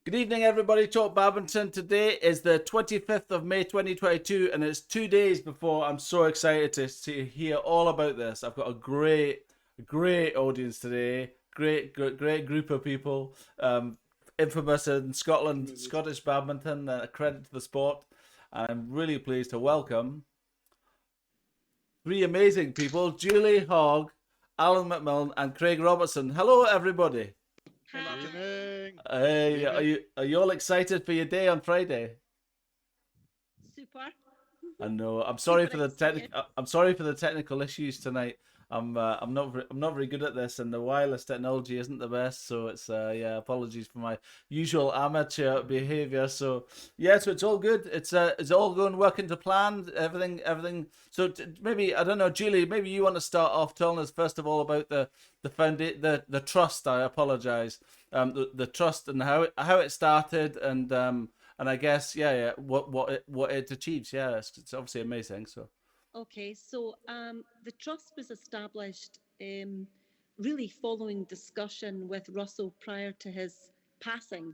Good evening, everybody. Talk Badminton. Today is the 25th of May 2022, and it's 2 days before. I'm so excited to hear all about this. I've got a great audience today. Great group of people. Infamous in Scotland, Scottish badminton, a credit to the sport. I'm really pleased to welcome three amazing people: Julie Hogg, Alan McMillan, and Craig Robertson. Hello, everybody. Good Hi. evening. Good Hey, are evening. you all excited for your day on Friday? Super. I know. Super excited. I'm sorry for the technical issues tonight. I'm not very good at this, and the wireless technology isn't the best. So it's yeah. Apologies for my usual amateur behaviour. So yeah. So it's all good. It's all going working to plan. Everything. So maybe I don't know, Julie. Maybe you want to start off telling us first of all about the trust. I apologise. The trust and how it started and I guess what it achieves. Yeah, it's obviously amazing. So Okay, so the trust was established really following discussion with Russell prior to his passing.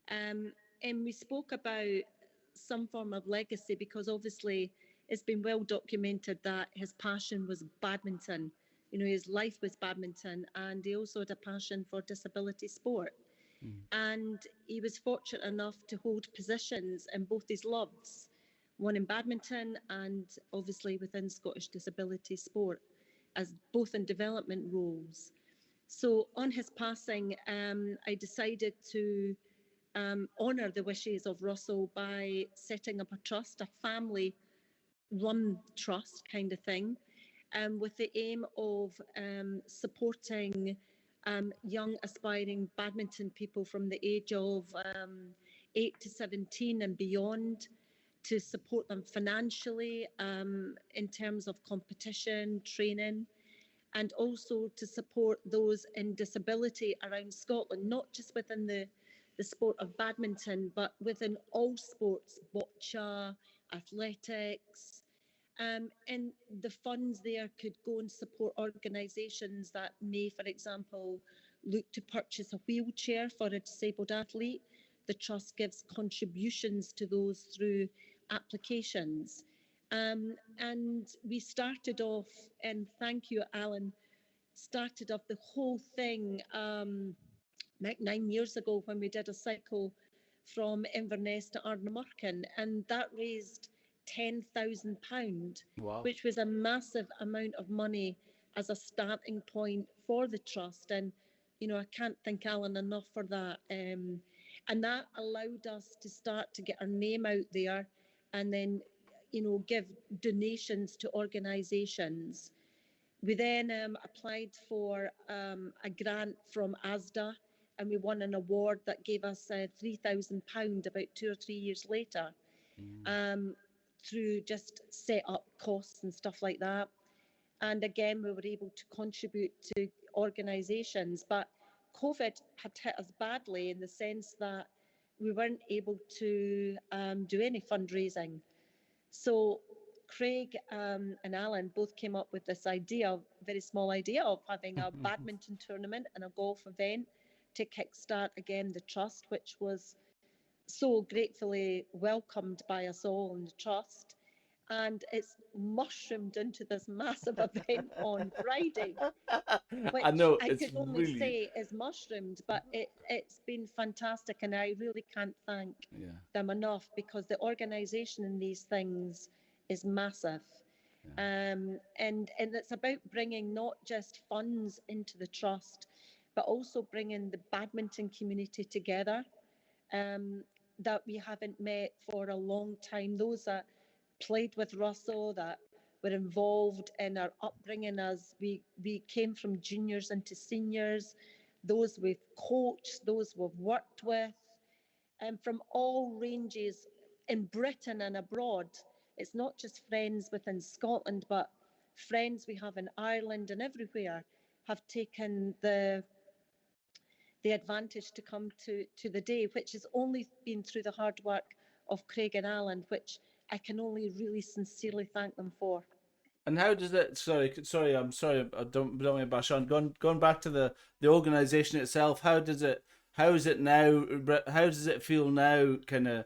Um, and we spoke about some form of legacy because obviously it's been well documented that his passion was badminton. You know, his life was badminton, and he also had a passion for disability sport. And he was fortunate enough to hold positions in both his loves, one in badminton and obviously within Scottish disability sport, as both in development roles. So on his passing, I decided to honour the wishes of Russell by setting up a trust, a family run trust kind of thing, with the aim of supporting young aspiring badminton people from the age of 8 to 17 and beyond, to support them financially in terms of competition, training, and also to support those in disability around Scotland, not just within the sport of badminton, but within all sports, boccia, athletics, and the funds there could go and support organisations that may, for example, look to purchase a wheelchair for a disabled athlete. The Trust gives contributions to those through applications. And we started off, and thank you, Alan, started off the whole thing like 9 years ago when we did a cycle from Inverness to Ardnamurchan, and that raised £10,000, wow. which was a massive amount of money as a starting point for the trust. And you know, I can't thank Alan enough for that. And that allowed us to start to get our name out there, and then give donations to organisations. We then applied for a grant from ASDA, and we won an award that gave us £3,000 about 2 or 3 years later, Mm. um, through just set up costs and stuff like that. And again, we were able to contribute to organisations, but COVID had hit us badly in the sense that we weren't able to do any fundraising. So Craig and Alan both came up with this idea, very small idea, of having a badminton tournament and a golf event to kickstart again the trust, which was so gratefully welcomed by us all in the trust. And it's mushroomed into this massive event on Friday, I which know I it's could only really say is mushroomed, but it's been fantastic, and I really can't thank yeah them enough because the organisation in these things is massive. yeah. And it's about bringing not just funds into the trust, but also bringing the badminton community together, um, that we haven't met for a long time. Those that played with Russell, that were involved in our upbringing as we came from juniors into seniors, those we've coached, those we've worked with, and from all ranges in Britain and abroad. It's not just friends within Scotland, but friends we have in Ireland and everywhere have taken the advantage to come to the day, which has only been through the hard work of Craig and Alan, which I can only really sincerely thank them for. And how does it? I'm sorry. I don't mean to bash on. Going back to the organization itself. How does it? how is it now? How does it feel now? Kind of,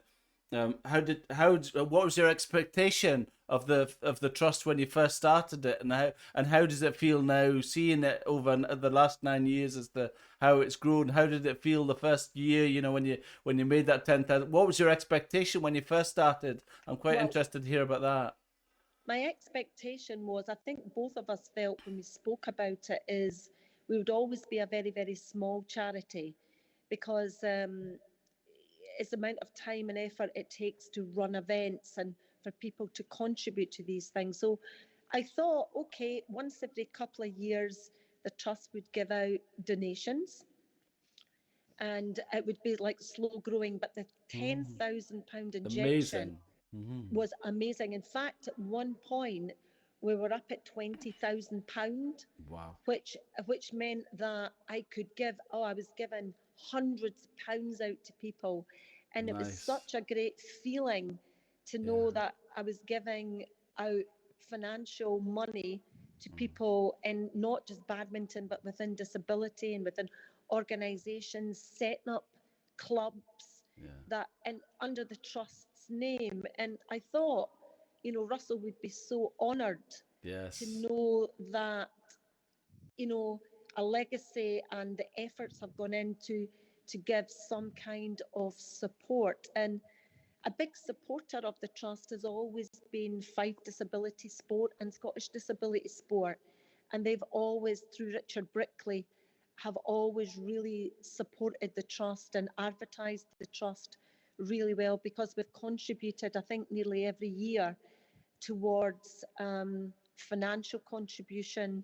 what was your expectation of the trust when you first started it, and how does it feel now, seeing it over the last 9 years as to how it's grown? How did it feel the first year? You know, when you made that 10,000. What was your expectation when you first started? I'm quite Well, interested to hear about that. my expectation was, I think both of us felt when we spoke about it, is we would always be a very, very small charity because it's the amount of time and effort it takes to run events and for people to contribute to these things. So I thought, okay, once every couple of years, the trust would give out donations and it would be like slow growing, but the £10,000 injection Amazing. Mm-hmm. was amazing. In fact, at one point, we were up at £20,000, Wow. which meant that I could give. Oh, I was giving hundreds of pounds out to people, and it was Nice. such a great feeling to know Yeah. that I was giving out financial money to people in not just badminton, but within disability and within organisations, setting up clubs Yeah. that and under the trust's name. And I thought, Russell would be so honoured to Yes. know that, a legacy and the efforts have gone into to give some kind of support. And a big supporter of the trust has always been Fife Disability Sport and Scottish Disability Sport. And they've always, through Richard Brickley, have always really supported the trust and advertised the trust really well, because we've contributed, I think, nearly every year towards financial contribution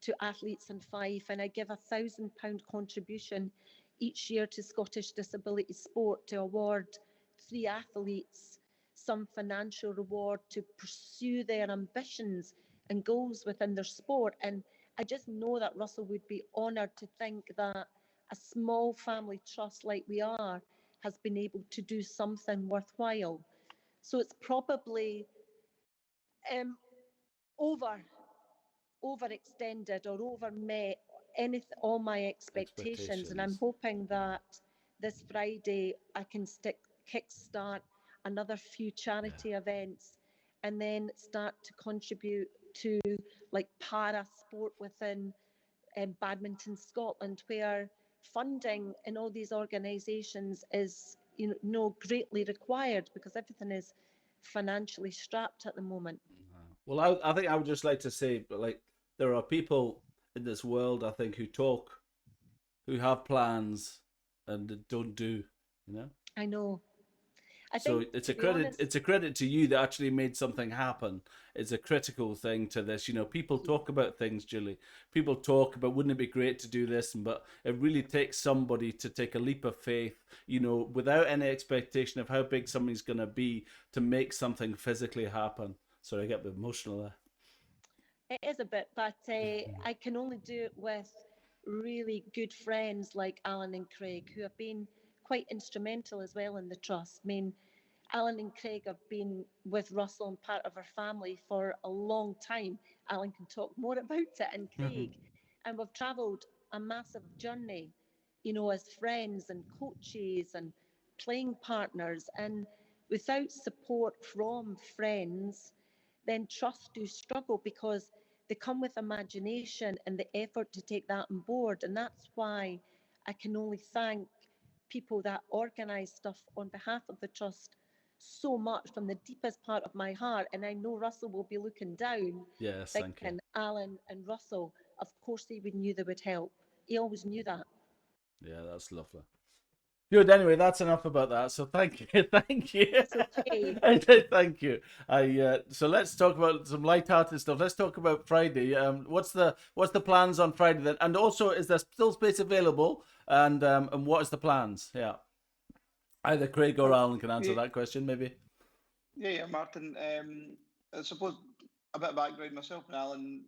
to athletes in Fife, and I give £1,000 contribution each year to Scottish Disability Sport to award 3 athletes some financial reward to pursue their ambitions and goals within their sport. And I just know that Russell would be honoured to think that a small family trust like we are has been able to do something worthwhile. So it's probably um, over overextended or over met all my expectations, and I'm Expectations. hoping that this Friday I can kickstart another few Yeah. charity events and then start to contribute to like para sport within Badminton Scotland, where funding in all these organisations is greatly required because everything is financially strapped at the moment. Well, I think I would just like to say, like, there are people in this world, I think, who talk, who have plans, and don't do. You know. I know. I So think, it's to a be credit. honest, It's a credit to you that actually made something happen. It's a critical thing to this. You know, people thank you. talk about things, Julie. People talk about, wouldn't it be great to do this? But it really takes somebody to take a leap of faith. You know, without any expectation of how big something's going to be, to make something physically happen. Sorry, I get a bit emotional there. It is a bit, but I can only do it with really good friends like Alan and Craig, who have been quite instrumental as well in the trust. I mean, Alan and Craig have been with Russell and part of our family for a long time. Alan can talk more about it, and Craig. And we've travelled a massive journey, as friends and coaches and playing partners. And without support from friends, then trusts do struggle because they come with imagination and the effort to take that on board. And that's why I can only thank people that organise stuff on behalf of the trust so much from the deepest part of my heart. And I know Russell will be looking down, Yes, thank you. thinking, Alan and Russell, of course they would knew they would help. He always knew that. Yeah, that's lovely. Good. Anyway, that's enough about that. So thank you, thank you, It's okay. thank you. So let's talk about some light-hearted stuff. Let's talk about Friday. What's the plans on Friday then? And also, is there still space available? And what is the plans? Yeah, either Craig or Well, Alan can answer yeah, that question, maybe. yeah, Martin. I suppose a bit of background. Myself and Alan,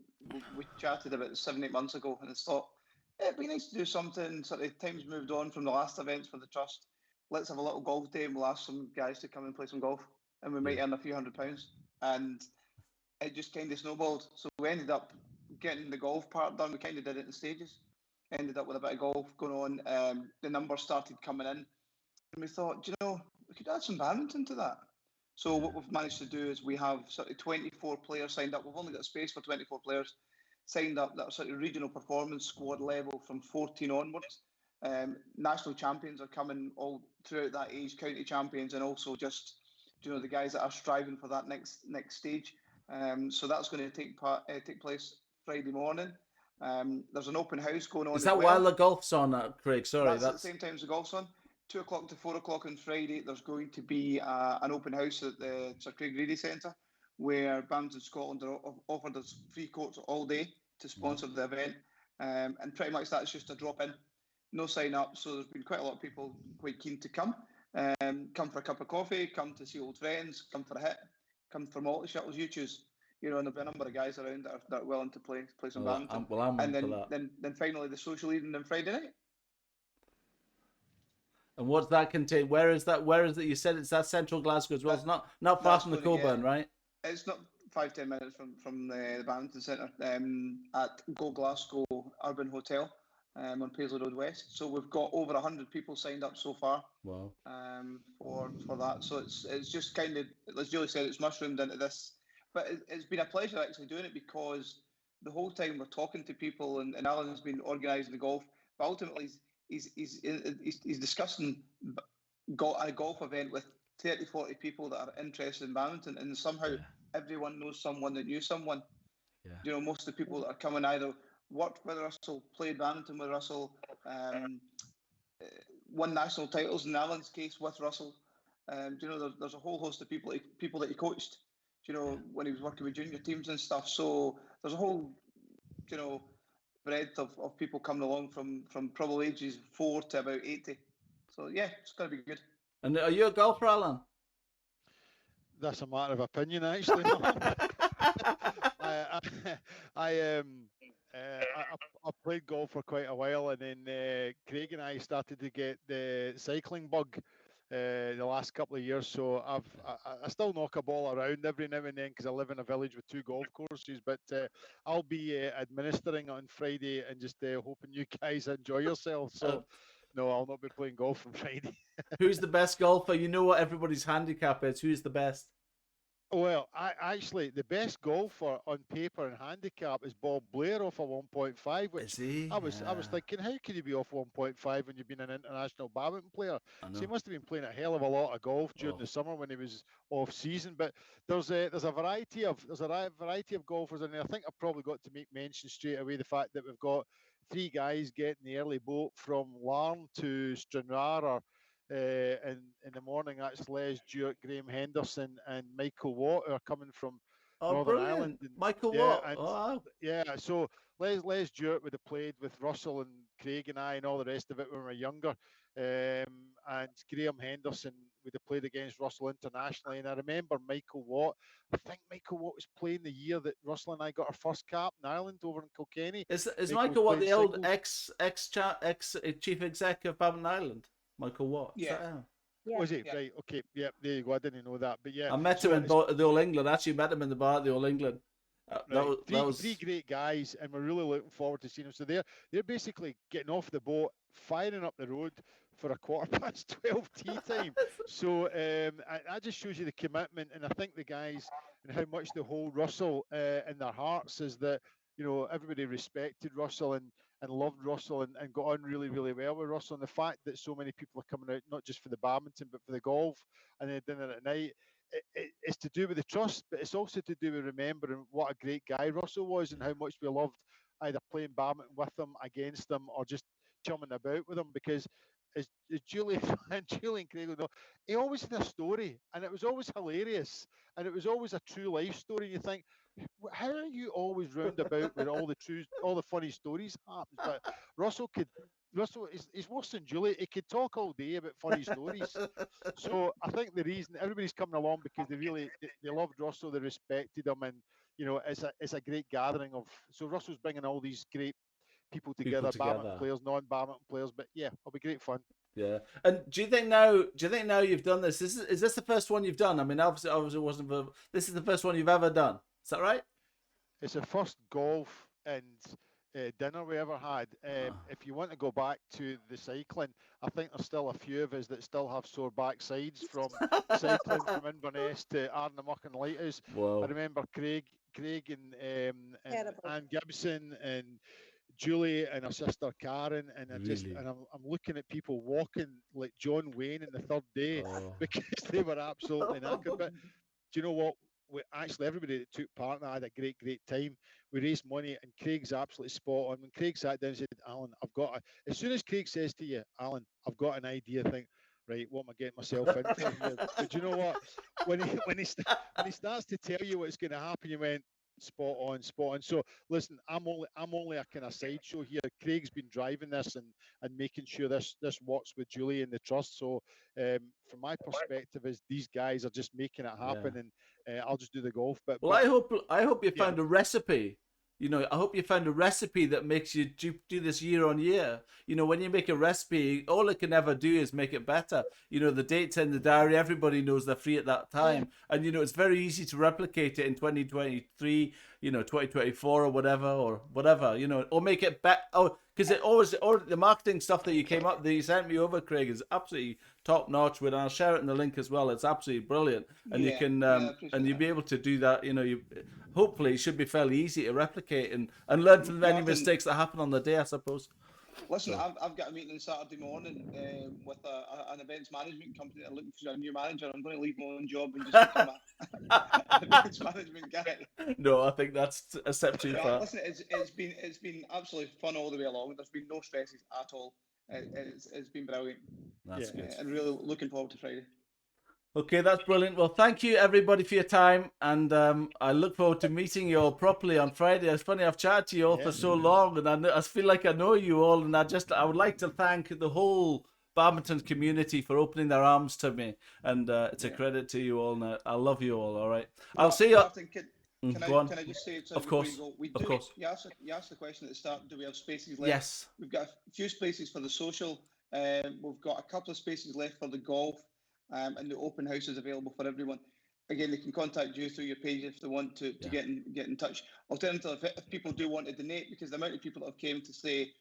we chatted about 7, 8 months ago, and it's thought it'd be nice to do something. Sort of times moved on from the last events for the trust. Let's have a little golf day, and we'll ask some guys to come and play some golf, and we might Yeah. earn a few £100. And it just kind of snowballed. So we ended up getting the golf part done. We kind of did it in stages. ended up with a bit of golf going on. The numbers started coming in, and we thought, we could add some badminton to that. So what we've managed to do is we have sort of 24 players signed up. We've only got a space for 24 players signed up that are sort of regional performance squad level from 14 onwards. National champions are coming all throughout that age, county champions, and also just the guys that are striving for that next stage. So that's going to take place Friday morning. There's an open house going on. Is that while the golf's on, Craig? Sorry, that's at the same time as the golf's on. 2 o'clock to 4 o'clock on Friday, there's going to be an open house at the Sir Craig Reedy Centre, where Badminton Scotland are offered us free courts all day to sponsor the event. And pretty much that's just a drop-in, no sign-up. So there's been quite a lot of people quite keen to come. Come for a cup of coffee, come to see old friends, come for a hit, come for multi-shuttles, you choose. And there'll be a number of guys around that are willing to play some badminton. I'm then finally the social evening on Friday night. And what's that contain? Where is that? You said it's that central Glasgow as well. It's not far from the Coburn, right? It's not 5-10 minutes from the Badminton Centre at Go Glasgow Urban Hotel on Paisley Road West. So we've got over 100 people signed up so far. Wow. For that. So it's just kind of, as Julie said, it's mushroomed into this. But it's been a pleasure actually doing it, because the whole time we're talking to people, and Alan's been organising the golf, but ultimately he's discussing a golf event with 30, 40 people that are interested in badminton, and somehow everyone knows someone that knew someone. Yeah. Most of the people that are coming either worked with Russell, played badminton with Russell, won national titles in Alan's case with Russell. There's a whole host of people that he coached, when he was working with junior teams and stuff. So there's a whole, breadth of people coming along from probably ages 4 to about 80. So yeah, it's going to be good. And are you a golfer, Alan? That's a matter of opinion, actually. I played golf for quite a while, and then Craig and I started to get the cycling bug the last couple of years. So I still knock a ball around every now and then, because I live in a village with 2 golf courses. But I'll be administering on Friday, and just hoping you guys enjoy yourselves. So no, I'll not be playing golf on Friday. Who's the best golfer? You know what everybody's handicap is. Who's the best? Well, actually, the best golfer on paper and handicap is Bob Blair off a 1.5. Which is he? I was thinking, how could you be off 1.5 when you've been an international badminton player? So he must have been playing a hell of a lot of golf during the summer when he was off season. But there's a variety of golfers in there. I think I've probably got to make mention straight away the fact that we've got 3 guys getting the early boat from Larne to Stranraer. In the morning, that's Les Jewett, Graham Henderson, and Michael Watt are coming from Northern brilliant. Ireland. And, Michael Watt. So Les Jewett would have played with Russell and Craig and I and all the rest of it when we were younger. And Graham Henderson would have played against Russell internationally. And I remember Michael Watt. I think Michael Watt was playing the year that Russell and I got our first cap in Ireland over in Kilkenny. Is Michael Watt the old ex chief exec of Badminton Ireland? Michael Watt. Yeah. Was it? Yeah. Right. Okay. Yeah. There you go. I didn't know that. But yeah. I met him in the All England. I actually met him in the bar at the All England. Three great guys, and we're really looking forward to seeing them. So they're basically getting off the boat, firing up the road for a 12:15 tee time. So that just shows you the commitment, and I think the guys and how much they hold Russell in their hearts is that everybody respected Russell and loved Russell and got on really, really well with Russell. And the fact that so many people are coming out, not just for the badminton, but for the golf and then dinner at night, it's to do with the trust, but it's also to do with remembering what a great guy Russell was and how much we loved either playing badminton with him, against him, or just chumming about with him. Because as Julie and Craig will know, he always had a story, and it was always hilarious, and it was always a true life story. And you think, how are you always round about with all the funny stories happens? But Russell is worse than Julie. He could talk all day about funny stories. So I think the reason everybody's coming along because they loved Russell, they respected him, and it's a great gathering of. So Russell's bringing all these great people together. Badminton players, non-badminton players. But yeah, it'll be great fun. Yeah. And do you think now you've done this? Is this the first one you've done? I mean, obviously it wasn't. This is the first one you've ever done. Is that right? It's the first golf and dinner we ever had. If you want to go back to the cycling, I think there's still a few of us that still have sore backsides from cycling from Inverness to Arnhem and Lighthouse. I Wow. remember Craig and Terrible. Anne Gibson and Julie and her sister Karen, and Really? I'm looking at people walking like John Wayne in the third day Oh. because they were absolutely knackered. But do you know what? Actually, everybody that took part in that had a great time. We raised money, and Craig's absolutely spot on. When Craig sat down and said, "Alan, as soon as Craig says to you, Alan, I've got an idea," think, right, what am I getting myself in for here? But do you know what? When he starts to tell you what's going to happen, you went, spot on. So listen, I'm only a kind of sideshow here. Craig's been driving this and making sure this works with Julie and the trust. So from my perspective, is these guys are just making it happen, and I'll just do the golf. But Well, I hope you yeah. found a recipe. You know, I hope you found a recipe that makes you do this year on year. You know, when you make a recipe, all it can ever do is make it better. You know, the date's in the diary. Everybody knows they're free at that time. And, you know, it's very easy to replicate it in 2023, you know, 2024 or whatever, you know, or make it better. Oh, because the marketing stuff that you sent me over, Craig, is absolutely top notch. And I'll share it in the link as well. It's absolutely brilliant. And you can, and you'll be able to do that. You know, hopefully it should be fairly easy to replicate and learn from any mistakes that happen on the day, I suppose. Listen, I've got a meeting on Saturday morning with an events management company that are looking for a new manager. I'm going to leave my own job and just become an events management guy. No, I think that's a step too far. Listen, it's been absolutely fun all the way along. There's been no stresses at all. It's been brilliant. That's good. And really looking forward to Friday. Okay, that's brilliant. Well, thank you everybody for your time, and I look forward to meeting you all properly on Friday. It's funny, I've chatted to you all for so long, and I feel like I know you all, and I would like to thank the whole badminton community for opening their arms to me, and it's a credit to you all. And I love you all. All right, I'll see you. Martin, can I just say something? Of course. Of course. You asked the question at the start. Do we have spaces left? Yes. We've got a few spaces for the social. We've got a couple of spaces left for the golf. And the open house is available for everyone. Again, they can contact you through your page if they want to get in touch. Alternatively, if people do want to donate, because the amount of people that have came to say,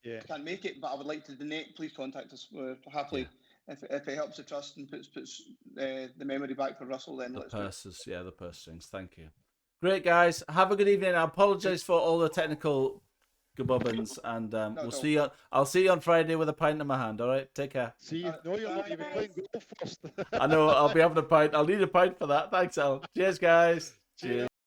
I can't make it, but I would like to donate, please contact us. We're happily, if it helps the trust and puts the memory back for Russell, then let's do it. The purse strings. Thank you. Great, guys. Have a good evening. I apologise for all the technical gabobbins, and I'll see you on Friday with a pint in my hand. All right, take care. See you. No, you're not even playing golf first. I know. I'll be having a pint. I'll need a pint for that. Thanks, Al. Cheers, guys. Cheers.